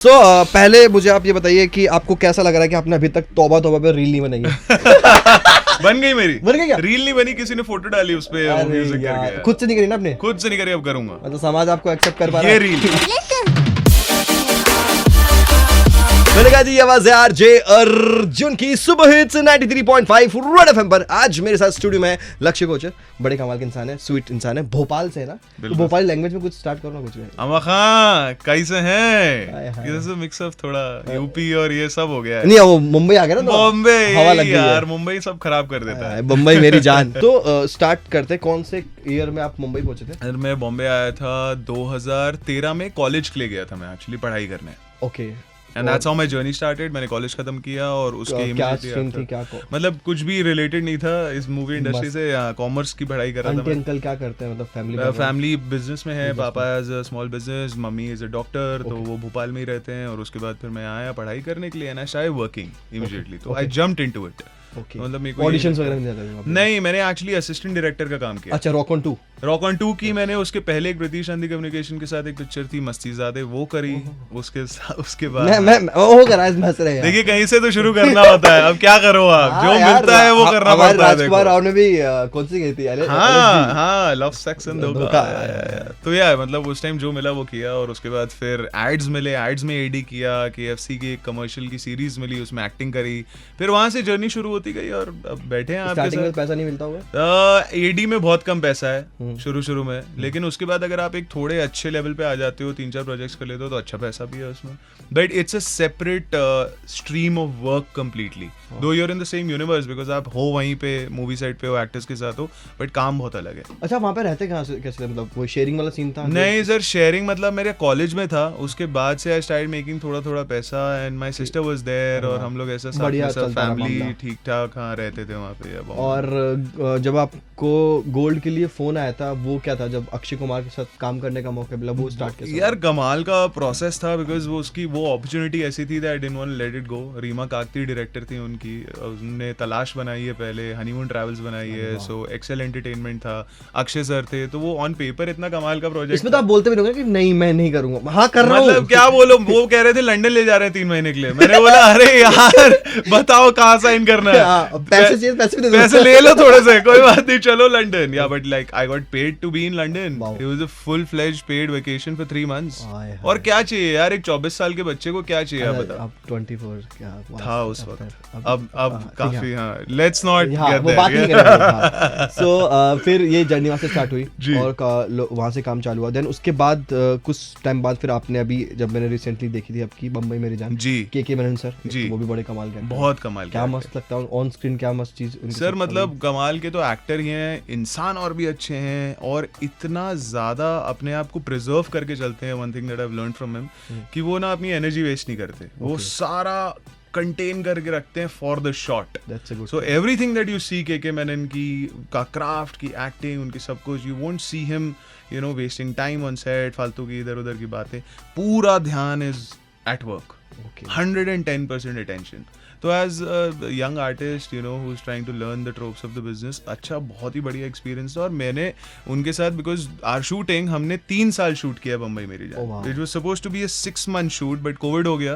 So, पहले मुझे आप ये बताइए कि आपको कैसा लग रहा है कि आपने अभी तक तौबा तौबा पे रील नहीं बनाई है? बन गई मेरी। बन गई क्या? रील नहीं बनी, किसी ने फोटो डाली उस पे अरे म्यूजिक यार, करके। खुद से नहीं करी ना आपने? खुद से नहीं करी, अब करूंगा। मतलब समाज आपको एक्सेप्ट कर पा रहा ये है? रील मैंने कहा जी, ये आवाज है आरजे अर्जुन की सुपर हिट्स 93.5 रेड एफएम पर। आज मेरे साथ स्टूडियो में लक्ष्य कोचर, बड़े कमाल के इंसान है, स्वीट इंसान है, भोपाल से है ना? तो भोपाली लैंग्वेज में कुछ स्टार्ट करो ना कुछ। अमा खां कैसे हैं? हाय हाय। ये सब मिक्स ऑफ थोड़ा यूपी और ये सब हो गया है। नहीं, वो मुंबई आ गया ना, तो बॉम्बे हवा लग गई है। यार, मुंबई सब खराब कर देता है। मुंबई मेरी जान। तो स्टार्ट करते, कौन से ईयर में आप मुंबई पहुंचे थे? अरे मैं बॉम्बे आया था 2013 में, कॉलेज के लिए गया था मैं एक्चुअली पढ़ाई करने। Okay. And that's how my journey started. मैंने कॉलेज खत्म किया और उसके क्या immediately स्ट्रीम after- थी, क्या मतलब कुछ भी रिलेटेड नहीं था इस मूवी इंडस्ट्री से। कॉमर्स की पढ़ाई कर रहा आंटी था अंकल क्या करते हैं, मतलब फैमिली? फैमिली बिजनेस में है। पापा एज अ स्मॉल बिजनेस, मम्मी इज अ डॉक्टर, तो वो भोपाल में ही रहते हैं। और उसके बाद फिर मैं आया पढ़ाई करने के लिए and I started working immediately. तो आई जंप्ड इनटू इट। ओके। मतलब मेरे को ऑडिशंस वगैरह नहीं जाते थे? नहीं, मैंने एक्चुअली असिस्टेंट डायरेक्टर का काम किया। अच्छा, रॉक ऑन 2। रॉक ऑन 2 की मैंने उसके पहले एक ब्रिटिश हिंदी कम्युनिकेशन के साथ एक पिक्चर थी मस्तीज़ादे, वो करी। उसके बाद मैं वो कर रहा है, हंस रहे हैं। देखिए, कहीं से तो शुरू करना होता है। अब क्या करो आप, जो मिलता है वो करना पड़ता है। राजकुमार राव ने भी कौन सी गई थी? अरे हाँ, लव सेक्स एंड धोखा। धोखा। तो यार मतलब उस टाइम जो मिला वो किया। और उसके बाद फिर एड्स मिले, एड्स में एडी किया, KFC की एक कमर्शियल की सीरीज मिली, उसमें एक्टिंग करी। फिर वहां से जर्नी शुरू होती गई और अब बैठे हैं आपके स्टार्टिंग में साथ। पैसा नहीं मिलता होगा? एडी में बहुत कम पैसा है शुरू में, लेकिन उसके बाद अगर आप एक थोड़े अच्छे लेवल पे आ जाते हो, 3-4 प्रोजेक्ट्स कर लेते हो, तो अच्छा पैसा भी है उसमें। But it's a separate stream of work completely, though you are in the same universe, because आप हो वहीं पे मूवी सेट पे हो, एक्टर्स के साथ हो, बट काम बहुत अलग है। अच्छा, वहाँ पे रहते कहाँ से, कैसे, मतलब वो शेयरिंग वाला सीन था? नहीं सर, शेयरिंग मतलब मेरे कॉलेज में था, उसके बाद से आई स्टार्टेड मेकिंग थोड़ा थोड़ा पैसा and my sister was there और हम लोग ऐसा साथ में सब फैमिली ठीक ठाक हाँ रहते थे वहाँ पे। और जब आपको गोल्ड के लिए फोन आया था, वो क्या था? जब अक्षय कुमार के साथ काम करने का मौका मिला, वो स्टार्ट कैसे? यार कमाल का प्रोसेस था, बिकॉज वो अपॉर्चुनिटी ऐसी थी that I didn't want to let it go. Reema Kakati director थी उनकी, उन्होंने तलाश बनाई है पहले, हनीमून ट्रैवल्स बनाई है, सो एक्सेल एंटरटेनमेंट था, अक्षय सर थे, तो वो ऑन पेपर इतना कमाल का प्रोजेक्ट। इसमें तो आप बोलते भी नहीं कि नहीं मैं नहीं करूंगा, हाँ कर रहा हूँ। मतलब क्या बोलो, वो कह रहे थे लंदन ले जा रहे हैं 3 महीने के लिए। मैंने बोला अरे यार बताओ कहाँ साइन करना है, पैसे चाहिए, पैसे ले लो थोड़े से, कोई बात नहीं, चलो लंदन। या but like I got paid to be in London. It was a full fledged paid vacation for 3 months। और क्या चाहिए यार, एक 24 साल के बच्चे को क्या चाहिए आप बताओ? अब 24 क्या था उस वक्त, अब काफी। हाँ, लेट्स नॉट गेट देयर। सो फिर ये जर्नी वहाँ से स्टार्ट हुई जी। और वहाँ से काम चालू हुआ। देन उसके बाद कुछ टाइम बाद फिर आपने, अभी जब मैंने रिसेंटली देखी थी आपकी बम्बई मेरी जान जी, के मेनन सर जी, वो भी बड़े कमाल के, बहुत कमाल। क्या मस्त लगता है ऑन स्क्रीन, क्या मस्त चीज सर। मतलब कमाल के तो एक्टर ही हैं, इंसान और भी अच्छे हैं, और इतना ज्यादा अपने आप को प्रिजर्व करके चलते हैं। One thing that I have learned from him, कि वो ना अपनी एनर्जी वेस्ट नहीं करते, वो सारा कंटेन करके रखते हैं for the shot. So everything that you see K Menon की का क्राफ्ट की एक्टिंग, उनकी सब कुछ, you won't see him you know wasting time on set, फालतू की इधर उधर की बातें। पूरा ध्यान इज एट वर्क, 110% अटेंशन। तो as young artist you know who is trying to learn the tropes of the business, अच्छा बहुत ही बढ़िया एक्सपीरियंस था। और मैंने उनके साथ, बिकॉज आर शूटिंग, हमने 3 साल शूट किया Bambai Meri Jaan. It was supposed to be a 6 month shoot, but covid हो गया।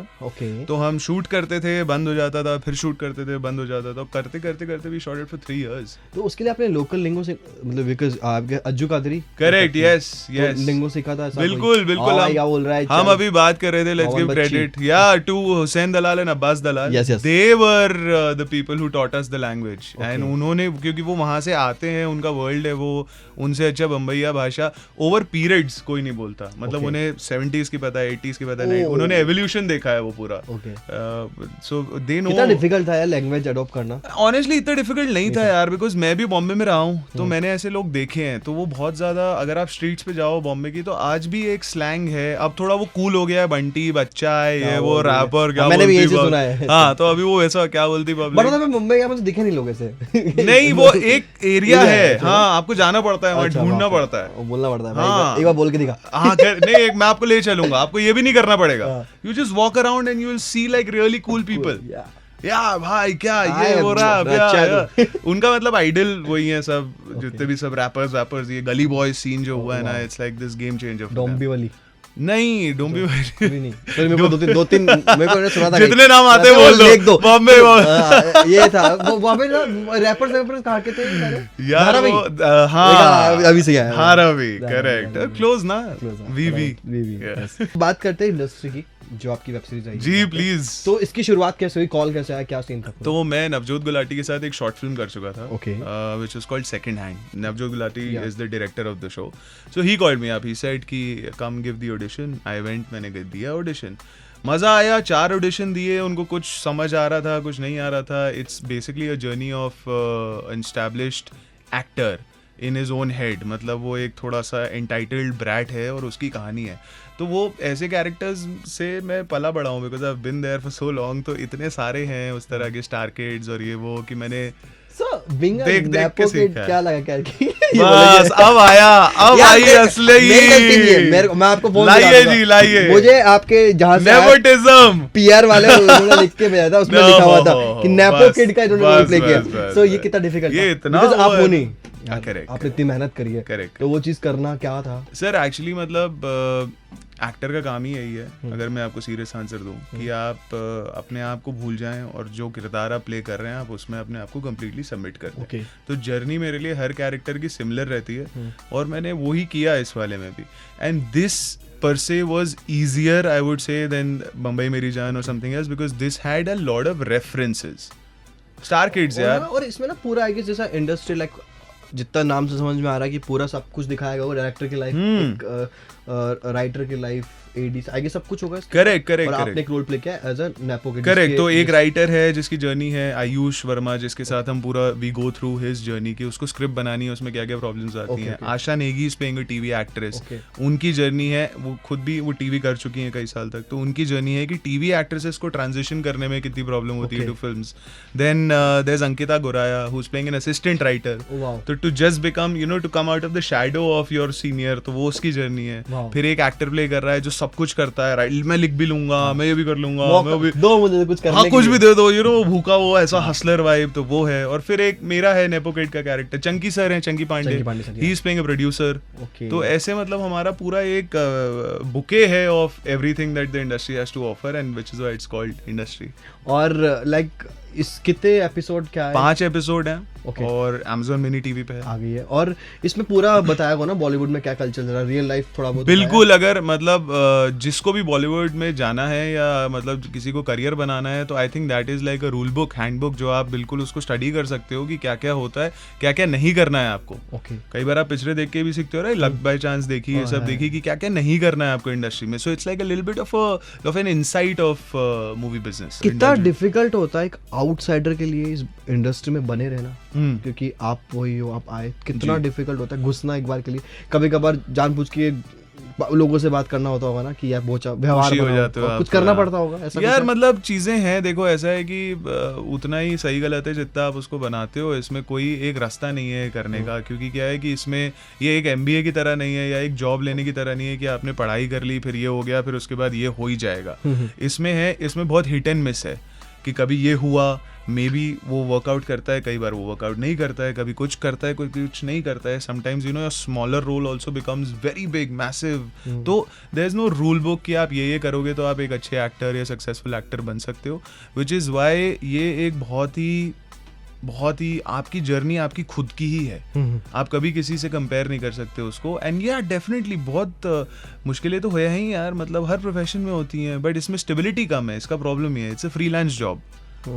तो हम शूट करते थे, बंद हो जाता था, फिर शूट करते थे, बंद हो जाता था, करते करते करते we shot it for 3 years। तो उसके लिए आपने लोकल लिंगो से, मतलब बिकॉज़ आपके Ajju Kadri, correct, yes yes, lingo सीखा था? बिल्कुल बिल्कुल। क्या बोल रहा है? हम अभी बात कर रहे थे, लेट्स गिव क्रेडिट या to Hussain Dalal and Abbas Dalal. They were the people who taught us the language, and उन्होंने, क्योंकि वो वहां से आते हैं, उनका वर्ल्ड है वो, उनसे अच्छा बम्बईया भाषा ओवर पीरियड्स कोई नहीं बोलता। मतलब उन्हें 70s की पता है, 80s की पता है, उन्होंने एवोल्यूशन देखा है वो पूरा। सो दे नो। कितना डिफिकल्ट था यार लैंग्वेज अडॉप्ट करना? ऑनेस्टली इतना डिफिकल्ट नहीं था यार, बिकॉज मैं भी बॉम्बे में रहा हूँ, तो मैंने ऐसे लोग देखे हैं। तो वो बहुत ज्यादा, अगर आप स्ट्रीट्स पे जाओ बॉम्बे की, तो आज भी एक स्लैंग है। अब थोड़ा वो कूल हो गया है, बंटी बच्चा है, ये वो रैपर, क्या मैंने भी ये सुना है। हाँ, तो अभी वो वैसा क्या बोलती पब्लिक। मैं मुंबई गया, मुझे दिखे नहीं लोग ऐसे। नहीं, वो एक एरिया है, हाँ, आपको जाना पड़ता है, वहाँ ढूंढना पड़ता है, बोलना पड़ता है। एक बार बोल के दिखा। हाँ, नहीं, मैं आपको ले चलूंगा, आपको ये भी नहीं करना पड़ेगा। You just walk around and you will see like really cool people. या भाई क्या ये हो रहा है, उनका मतलब आइडल वही है सब, जितने भी सब रैपर्स, ये गली बॉय सीन जो हुआ है ना, it's like this game changer. डोंबी वाली नहीं, डोंट बी वेरी, भी नहीं। फिर मेरे को दो तीन मेरे को सुना था जितने नाम आते हैं बोल लिख दो। बॉम्बे ये था वो वहाँ पे ना रैपर्स कहाँ के थे यार धारावी। वो हाँ अभी से आया हाँ रवि, करेक्ट, क्लोज ना, वीवी। बात करते हैं इंडस्ट्री की, जो आपकी वेब सीरीज आई जी प्लीज। तो इसकी शुरुआत कैसे हुई, कॉल कैसे आया, क्या सीन था? तो मैं नवजोत गुलाटी के साथ एक शॉर्ट फिल्म कर चुका था, Okay. which is called Second Hand. Navjot Gulati Yeah. is the director of the show. So he called me up. He said कि come give the audition. I went, मैंने दिया audition. मज़ा आया, 4 audition दिए, उनको कुछ समझ आ रहा था, कुछ नहीं आ रहा था. It's basically a journey of an established actor in his own head. मतलब वो एक थोड़ा सा entitled brat है और उसकी कहानी है. तो वो ऐसे कैरेक्टर्स से मैं पला बड़ा हूँ, because I been there for so long. तो इतने सारे हैं उस तरह के स्टार किड्स और ये वो कि मैंने देख के सीखा। क्या लगा क्या बस अब आई असली मैं आपको फोन लाइए जी, लाइए. मुझे आपके जहाँ से नेपोटिज्म पीआर वाले उन्होंने लिख के भेजा था, उसमें लिखा हुआ था कि नेपो किड का इन्होंने रोल प्ले किया. सो ये कितना डिफिकल्ट ये इतना आप वो नहीं, करेक्ट, आपने इतनी मेहनत करी है, करेक्ट. तो वो चीज करना क्या था सर एक्चुअली मतलब एक्टर का काम ही यही है, अगर मैं आपको सीरियस आंसर दूं, कि आप अपने आप को भूल जाएं और जो किरदार आप प्ले कर रहे हैं आप उसमें अपने आप को कम्प्लीटली सबमिट कर दें. तो जर्नी मेरे लिए हर कैरेक्टर की सिमिलर रहती है और मैंने वही किया इस वाले में भी. And this per se was easier, I would say, than Mumbai Meri Jaan or something else, because this had a lot of references. Star Kids यार. और इसमें ना पूरा आई गेस जैसा इंडस्ट्री लाइक जितना नाम से समझ में आ रहा है कि पूरा सब कुछ दिखाया गया, डायरेक्टर की लाइफ, राइटर की लाइफ, एडी आगे सब कुछ होगा. Correct correct. और आपने एक रोल प्ले किया as a nepo kid. Correct. तो एक राइटर है जिसकी जर्नी है आयुष वर्मा, जिसके साथ हम पूरा we go through his journey की, उसको स्क्रिप्ट बनानी है, उसमें क्या क्या प्रॉब्लम्स आती हैं. Asha Negi is playing a TV actress, उनकी जर्नी है, वो खुद भी वो टीवी कर चुकी हैं कई साल तक, तो उनकी जर्नी है कि टीवी एक्ट्रेसेस को ट्रांजिशन करने में कितनी प्रॉब्लम होती है to films. Then there is Ankita Goraya who is playing an assistant writer. तो to just become you know to come out of the shadow of your senior, तो वो उसकी जर्नी है. फिर एक एक्टर प्ले कर रहा है जो सब कुछ करता है, मैं लिख भी लूंगा, मैं ये भी कर लूंगा, मैं भी दो मुझे कुछ करने हाँ कुछ भी दे दो, यू नो भूखा वो ऐसा हसलर वाइब, तो वो है. और फिर एक मेरा है नेपो किड का कैरेक्टर, चंकी सर हैं, Chunky Panday, he is playing a producer. तो ऐसे मतलब हमारा पूरा एक बुके है of everything that the industry has to offer, and which is why it's called industry. और लाइक इस कितने एपिसोड क्या है? 5 एपिसोड हैं. और Amazon मिनी टीवी पे आ गई है. और इसमें पूरा बताया गया ना बॉलीवुड में क्या कल्चर चल रहा है, रियल लाइफ थोड़ा बहुत. बिल्कुल. अगर मतलब जिसको भी बॉलीवुड में जाना है या मतलब किसी को करियर बनाना है, तो I think that is like a rule book, handbook, जो आप बिल्कुल उसको स्टडी कर सकते हो कि क्या क्या होता है, क्या क्या नहीं करना है आपको. कई बार आप पिक्चरें देख के भी सीखते हो, लक बाय चांस देखी, ये सब देखी कि क्या क्या नहीं करना है आपको इंडस्ट्री में. So it's like a little bit of an insight of movie business. कितना डिफिकल्ट होता है एक आउटसाइडर के लिए इस इंडस्ट्री में बने रहना, क्योंकि आप वही हो, आप आए, कितना डिफिकल्ट होता है घुसना एक बार के लिए. कभी कभार जानबूझ के लोगों से बात करना होता होगा ना कि यार बहुत व्यवहार हो जाते हो, कुछ करना पड़ता होगा ऐसा यार. मतलब चीजें हैं, देखो ऐसा है कि उतना ही सही गलत है जितना आप उसको बनाते हो. इसमें कोई एक रास्ता नहीं है करने का, क्योंकि क्या है कि इसमें ये एक MBA की तरह नहीं है या एक जॉब लेने की तरह नहीं है कि आपने पढ़ाई कर ली फिर ये हो गया फिर उसके बाद ये हो ही जाएगा. इसमें है, इसमें बहुत हिट एंड मिस है कि कभी ये हुआ, मे बी वो वर्कआउट करता है, कई बार वो वर्कआउट नहीं करता है, कभी कुछ करता है, कोई कुछ नहीं करता है. Sometimes you know your smaller role also becomes very big, massive. तो there is no rule book कि आप ये करोगे तो आप एक अच्छे एक्टर या सक्सेसफुल एक्टर बन सकते हो, व्हिच इज व्हाई ये एक बहुत ही आपकी जर्नी आपकी खुद की ही है. आप कभी किसी से कंपेयर नहीं कर सकते उसको. एंड या डेफिनेटली बहुत मुश्किलें तो है ही यार, मतलब हर प्रोफेशन में होती हैं, बट इसमें स्टेबिलिटी कम है, इसका प्रॉब्लम ये है. It's a freelance job.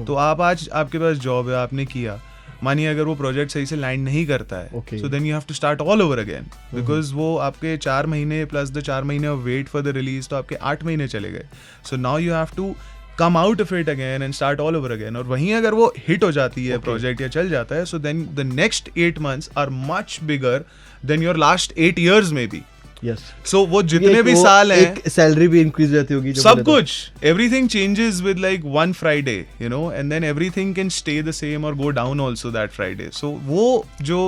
तो आप आज आपके पास जॉब है, आपने किया, मानिए अगर वो प्रोजेक्ट सही से लैंड नहीं करता है, so then you have to start all over again, because वो आपके 4 महीने प्लस द 4 महीने of wait for the release, तो आपके 8 महीने चले गए. So now you have to come out of it again and start all over again. और वहीं अगर वो हिट हो जाती है प्रोजेक्ट या चल जाता है, so then the next 8 months are much bigger than your last 8 years में भी. Yes. So वो जितने भी साल हैं, एक सैलरी भी इंक्रीज रहती होगी, सब कुछ, everything changes with like one Friday, you know, and then everything can stay the same or go down also that Friday. So वो जो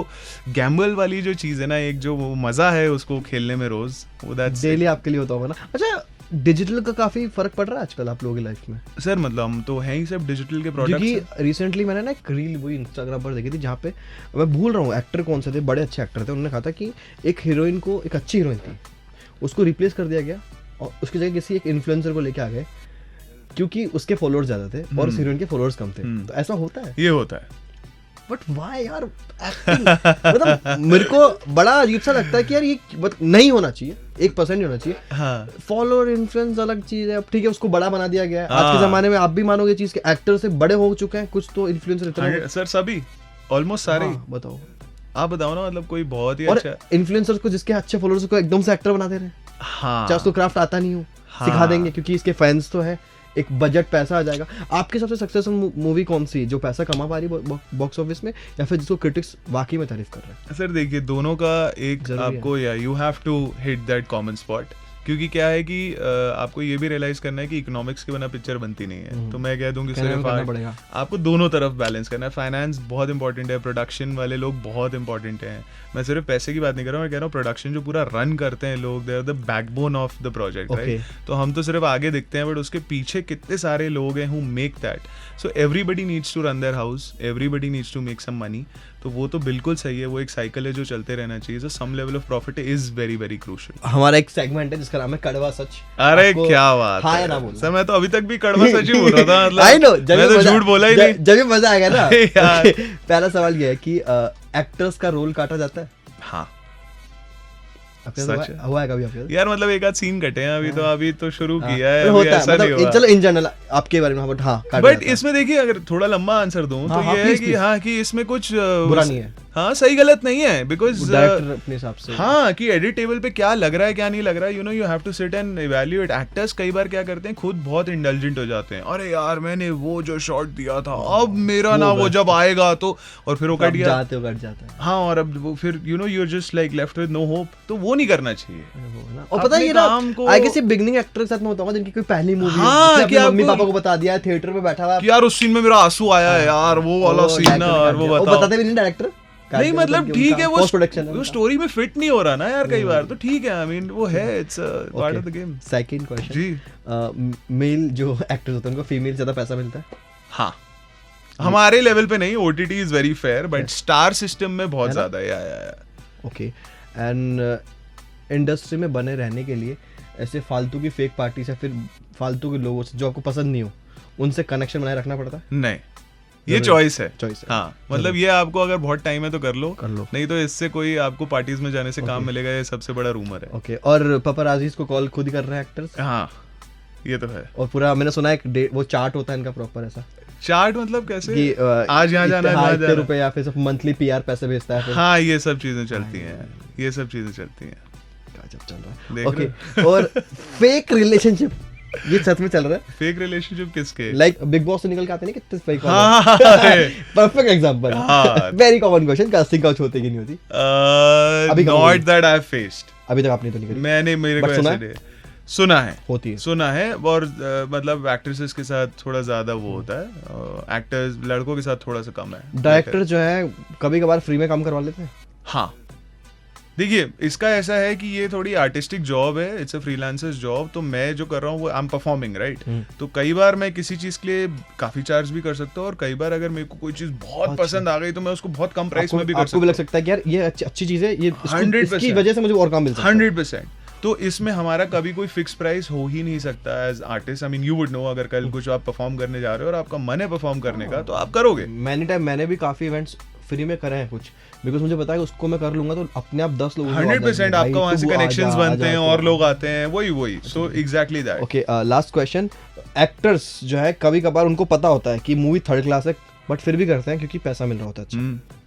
गैम्बल वाली जो चीज है ना, एक जो मजा है उसको खेलने में रोज, वो that's डेली आपके लिए होता होगा ना. अच्छा, डिजिटल का काफी फर्क पड़ रहा है आजकल आप लोगों की लाइफ में? सर मतलब हम तो हैं ही सब डिजिटल के प्रोडक्ट्स. क्योंकि रिसेंटली मैंने ना एक रील वही इंस्टाग्राम पर देखी थी, जहाँ पे मैं भूल रहा हूँ एक्टर कौन से थे, बड़े अच्छे एक्टर थे, उन्होंने कहा था कि एक हीरोइन को, एक अच्छी हीरोइन थी, उसको रिप्लेस कर दिया गया और उसकी जगह किसी एक इन्फ्लुएंसर को लेके आ गए क्योंकि उसके फॉलोअर्स ज्यादा थे और उस हीरोइन के फॉलोअर्स कम थे, तो ऐसा होता है। ये होता है, बट व्हाई यार, एक्टिंग मतलब मेरे को बड़ा अजीब सा लगता है कि यार ये नहीं होना चाहिए, 1% नहीं होना चाहिए। हाँ। फॉलोअर इन्फ्लुएंस अलग चीज है, अब ठीक है उसको बड़ा बना दिया गया है। आज के जमाने में आप भी मानोगे चीज के एक्टर से बड़े हो चुके हैं कुछ तो इन्फ्लुएंसर इतना। सर सभी ऑलमोस्ट सारे। बताओ, आप बताओ ना, मतलब कोई बहुत ही और अच्छा इन्फ्लुएंसर्स को जिसके अच्छे फॉलोअर्स को एकदम से एक्टर बना दे रहे हैं। हाँ, चाहे उसको क्राफ्ट आता नहीं हो, सिखा देंगे क्योंकि इसके फैंस तो है, एक बजट पैसा आ जाएगा। आपके सबसे सक्सेसफुल मूवी कौन सी जो पैसा कमा पा रही है बॉक्स ऑफिस में, या फिर जिसको क्रिटिक्स वाकई में तारीफ कर रहे हैं? सर देखिए, दोनों का एक आपको you have to hit that common spot, क्योंकि क्या है कि आपको ये भी रियलाइज करना है कि इकोनॉमिक्स के बिना पिक्चर बनती नहीं है। तो मैं कह दूं कि सिर्फ आपको दोनों तरफ बैलेंस करना है। फाइनेंस बहुत इंपॉर्टेंट है, प्रोडक्शन वाले लोग बहुत इंपॉर्टेंट हैं। मैं सिर्फ पैसे की बात नहीं कर रहा हूँ, मैं कह रहा हूँ प्रोडक्शन जो पूरा रन करते हैं लोग, they are the backbone of the project, right? तो हम तो सिर्फ आगे दिखते हैं, बट उसके पीछे कितने सारे लोग हैं who make that. So everybody needs to run their house, everybody needs to make some money. तो वो तो बिल्कुल सही है, वो एक साइकिल है जो चलते रहना चाहिए। So some level of profit is very very crucial. हमारा एक सेगमेंट है जिसका नाम है कड़वा सच। अरे क्या बात है ना बोल सर, मैं तो अभी तक भी कड़वा सच ही बोल रहा था। मतलब आई नो, मैं तो झूठ बोला ही नहीं। जब भी मजा आएगा ना यार। पहला सवाल ये है कि एक्टर्स का रोल काटा जाता है? हाँ, हुआ है कभी आपके? यार मतलब एक आध सीन कटे हैं अभी तो शुरू किया है, होता है मतलब, चलो इन जनरल आपके बारे में। बट हाँ, बट इसमें देखिए, अगर थोड़ा लंबा आंसर दूं तो ये है कि हाँ, कि इसमें कुछ बुरा नहीं है, हाँ सही गलत नहीं है, बिकॉज डायरेक्टर अपने हिसाब से, हाँ, कि एडिट टेबल पे क्या लग रहा है क्या नहीं लग रहा है, you have to sit and evaluate. Actors कई बार क्या करते हैं, खुद बहुत इंडल्जेंट हो जाते हैं। अरे यार, मैंने वो जो शॉट दिया था, अब मेरा ना वो जब आएगा तो, और फिर वो कट जाता है। हाँ, और अब वो फिर you're just like left with no hope। तो वो नहीं करना चाहिए। और पता है ये काम को आई गेस बिगिनिंग एक्टर के साथ में होता होगा जिनकी कोई पहली मूवी है, हाँ, कि मम्मी पापा को बता दिया है, थिएटर में बैठा हुआ कि यार उस सीन में मेरा आंसू आया है यार, वो वाला सीन ना, और वो बताते भी नहीं डायरेक्टर। नहीं मतलब ठीक है, वो स्टोरी में फिट नहीं हो रहा ना यार कई बार, तो ठीक है, आई मीन वो है, it's part of the game. Second question जी, मेल जो एक्टर्स होते हैं उनको फीमेल ज्यादा पैसा मिलता है? हाँ, हमारे लेवल पे नहीं, OTT is very fair, but star system में बहुत ज्यादा है। या ओके, एंड इंडस्ट्री में बने रहने के लिए ऐसे फालतू की फेक पार्टी से, फिर फालतू के लोगों से जो आपको पसंद नहीं हो, उनसे कनेक्शन बनाए रखना पड़ता है? नहीं, ये चॉइस है। हाँ, मतलब ये आपको अगर बहुत टाइम है तो कर लो, नहीं तो इससे कोई आपको पार्टीज में जाने से काम मिलेगा, ये सबसे बड़ा रूमर है। ओके, और पापाराजीज को कॉल खुद ही कर रहे हैं एक्टर्स? हाँ, ये तो है। और पूरा मैंने सुना है वो चार्ट होता है इनका प्रॉपर, ऐसा चार्ट मतलब कैसे कि आज यहाँ जाना है, इतने रुपए, या फिर मंथली पीआर पैसे भेजता है? हाँ, ये सब चीजें चलती हैं, ये सब चीजें चलती हैं। गजब चल रहा है। ओके, और फेक रिलेशनशिप ये सच में चल रहा है? फेक रिलेशनशिप किसके? लाइक बिग बॉस से निकल के आते नहीं कितने फेक वाले? Perfect example. Very common question, casting couch होती कि नहीं होती? अभी not that I have faced. अभी तक आपने तो नहीं करी? मैंने, मेरे को ऐसे सुना है, होती है, सुना है। और मतलब एक्ट्रेसेस के साथ थोड़ा ज्यादा वो होता है, एक्टर्स लड़कों के साथ थोड़ा सा कम है। डायरेक्टर जो है कभी कभार फ्री में काम करवा लेते हैं? हाँ, देखिए इसका ऐसा है कि ये थोड़ी आर्टिस्टिक जॉब है, इट्स अ फ्रीलांसर्स जॉब। तो मैं जो कर रहा हूँ वो आई एम परफॉर्मिंग, राइट? तो कई बार मैं किसी चीज के लिए काफी चार्ज भी कर सकता हूँ, और कई बार अगर मेरे को कोई चीज बहुत पसंद आ गई तो मैं उसको बहुत कम प्राइस में भी कर सकता हूँ। आपको भी लग सकता है कि यार ये अच्छी चीज है, ये 100% की वजह से मुझे और काम मिल सकता है। 100%। तो इसमें हमारा कभी कोई फिक्स प्राइस हो ही नहीं सकता as artist. I mean you would know, अगर कल कुछ आप परफॉर्म करने जा रहे हो और आपका मन है परफॉर्म करने का, तो आप करोगे। मैंने भी काफी इवेंट्स फ्री में करे हैं कुछ, बिकॉज मुझे पता है उसको मैं कर लूंगा तो अपने आप 10 लोग 100% आपका वहां से कनेक्शंस बनते हैं और लोग आते हैं, वही so exactly that. Okay, last question, actors जो है कभी कभार उनको पता होता है कि मूवी थर्ड क्लास है, बट फिर भी करते हैं क्योंकि पैसा मिल रहा होता है। अच्छा,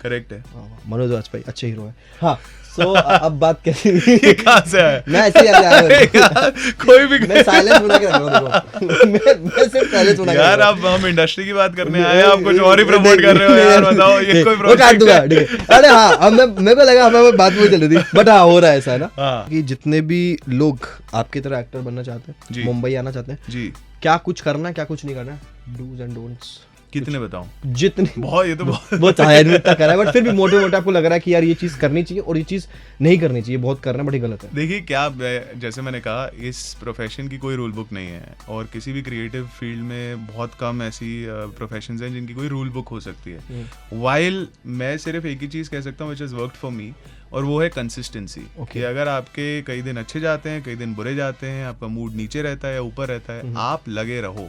करेक्ट है। मनोज वाजपेयी अच्छे हीरो है। हाँ, सो अब बात कैसी कहाँ से है? मैं ऐसे ही आया कोई भी मैं साइलेंस बना के रख रहा हूं। मैं सिर्फ साइलेंस बना के यार, अब हम इंडस्ट्री की बात करने आए, आप कुछ और ही प्रमोट कर रहे हो यार, बताओ ये कोई प्रमोट काट दूंगा, ठीक है? अरे हाँ, अब मेरे को लगा हमें बात वो चल रही थी, बट हाँ हो रहा है ऐसा है ना कि जितने भी लोग आपकी तरह एक्टर बनना चाहते हैं, मुंबई आना चाहते हैं जी, क्या कुछ करना है क्या कुछ नहीं करना है, डूज एंड डोंट्स कितने बताऊं? जितने बहुत, ये तो बहुत कर रहा है, बट फिर भी मोटे मोटे आपको लग रहा है कि यार ये चीज करनी चाहिए और ये चीज नहीं करनी चाहिए, बहुत करना बड़ी गलत है। देखिए क्या, जैसे मैंने कहा, इस प्रोफेशन की कोई रूल बुक नहीं है, और किसी भी क्रिएटिव फील्ड में बहुत कम ऐसी प्रोफेशंस हैं जिनकी कोई रूल बुक हो सकती है। वाइल मैं सिर्फ एक ही चीज कह सकता हूँ, which has worked for me, और वो है कंसिस्टेंसी। Okay. कि अगर आपके कई दिन अच्छे जाते हैं, कई दिन बुरे जाते हैं, आपका मूड नीचे रहता है या ऊपर रहता है, आप लगे रहो,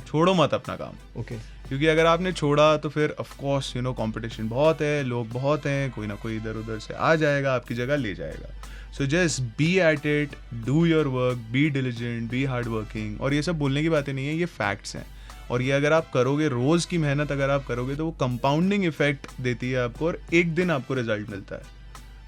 छोड़ो मत अपना काम। ओके क्योंकि अगर आपने छोड़ा तो फिर of course you know competition बहुत है, लोग बहुत हैं, कोई ना कोई इधर उधर से आ जाएगा, आपकी जगह ले जाएगा। So just be at it, do your work, be diligent, be hard working. और ये सब बोलने की बातें नहीं है, ये फैक्ट्स हैं। और ये अगर आप करोगे, रोज़ की मेहनत अगर आप करोगे तो वो कंपाउंडिंग इफेक्ट देती है आपको, और एक दिन आपको रिजल्ट मिलता है।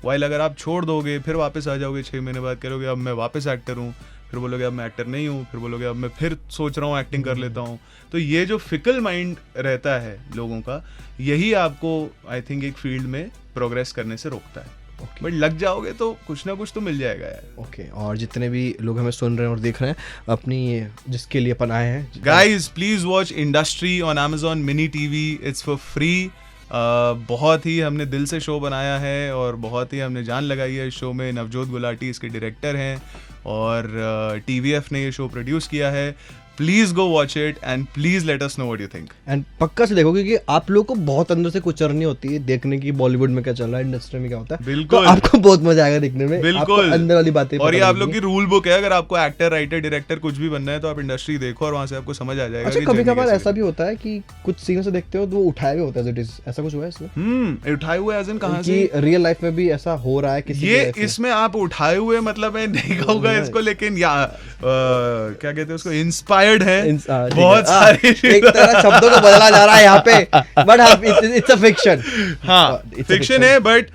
वाइल अगर आप छोड़ दोगे, फिर वापस आ जाओगे 6 महीने बाद, करोगे अब मैं वापस एक्टर हूँ, फिर बोलोगे अब मैं एक्टर नहीं हूँ, फिर बोलोगे अब मैं फिर सोच रहा हूँ एक्टिंग कर लेता हूँ। तो ये जो फिकल माइंड रहता है लोगों का, यही आपको आई थिंक एक फील्ड में प्रोग्रेस करने से रोकता है। बट लग जाओगे तो कुछ ना कुछ तो मिल जाएगा यार। ओके और जितने भी लोग हमें सुन रहे हैं और देख रहे हैं, अपनी जिसके लिए अपन आए हैं, guys please watch industry on Amazon mini TV, it's for free. बहुत ही हमने दिल से शो बनाया है और बहुत ही हमने जान लगाई है इस शो में। नवजोत गुलाटी इसके डायरेक्टर हैं और TVF ने ये शो प्रोड्यूस किया है। Please go watch it and please let us know what you think. And पक्का से देखो, क्योंकि आप लोग को बहुत अंदर से कुछ चरनी होती है देखने की, बॉलीवुड में क्या चल रहा है, इंडस्ट्री में क्या होता है। बिल्कुल, तो आपको बहुत मजा आएगा देखने में, बिल्कुल आपको अंदर वाली बातें। और ये आप लोग की रूल बुक है, अगर आपको एक्टर, राइटर, डायरेक्टर कुछ भी बनना है तो आप इंडस्ट्री देखो और वहां से आपको समझ आ जाएगा। अच्छा, कभी कभार ऐसा भी होता है कि कुछ सीन से देखते हो तो वो उठाया भी होता है, ऐसा कुछ हुआ है इसमें? उठाए हुए एज इन कहां से? कि रियल लाइफ में भी ऐसा हो रहा है किसी ये इसमें आप उठाए हुए मतलब मैं नहीं कहूंगा इसको, लेकिन या क्या कहते हैं उसको, इंस्पायर्ड है बहुत सारे। एक तरह शब्दों को बदला जा रहा है यहाँ पे, बट इट्स अ फिक्शन। हाँ फिक्शन है, बट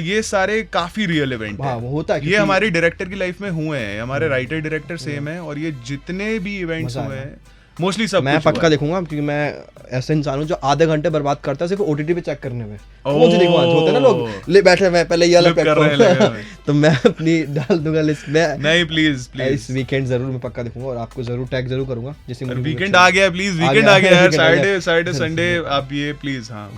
ये सारे काफी रियल इवेंट हाँ, वो होता है। ये हमारी डायरेक्टर की लाइफ में हुए हैं, हमारे राइटर डायरेक्टर सेम है, और ये जितने भी इवेंट्स हुए हैं मोस्टली सब मैं पक्का देखूंगा, क्योंकि मैं ऐसे इंसान हूँ जो आधे घंटे बर्बाद करता है सिर्फ OTT पे चेक करने में। मुझे देखो आज होते हैं ना लोग ले बैठे, मैं पहले ये वाला प्लेटफॉर्म तो मैं अपनी डाल दूंगा लिस्ट में। नहीं प्लीज इस वीकेंड जरूर मैं पक्का देखूंगा और आपको जरूर टैग जरूर करूंगा। जैसे वीकेंड आ गया, प्लीज वीकेंड आ गया यार, सैटरडे संडे आप ये प्लीज। हाँ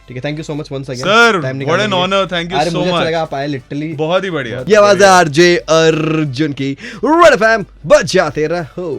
ठीक है, thank you so much once again sir, what an honour, thank you so much. आप आए लिटरली, बहुत ही बढ़िया। ये आवाज है RJ अर्जुन की, रेड FM बजाते रहो।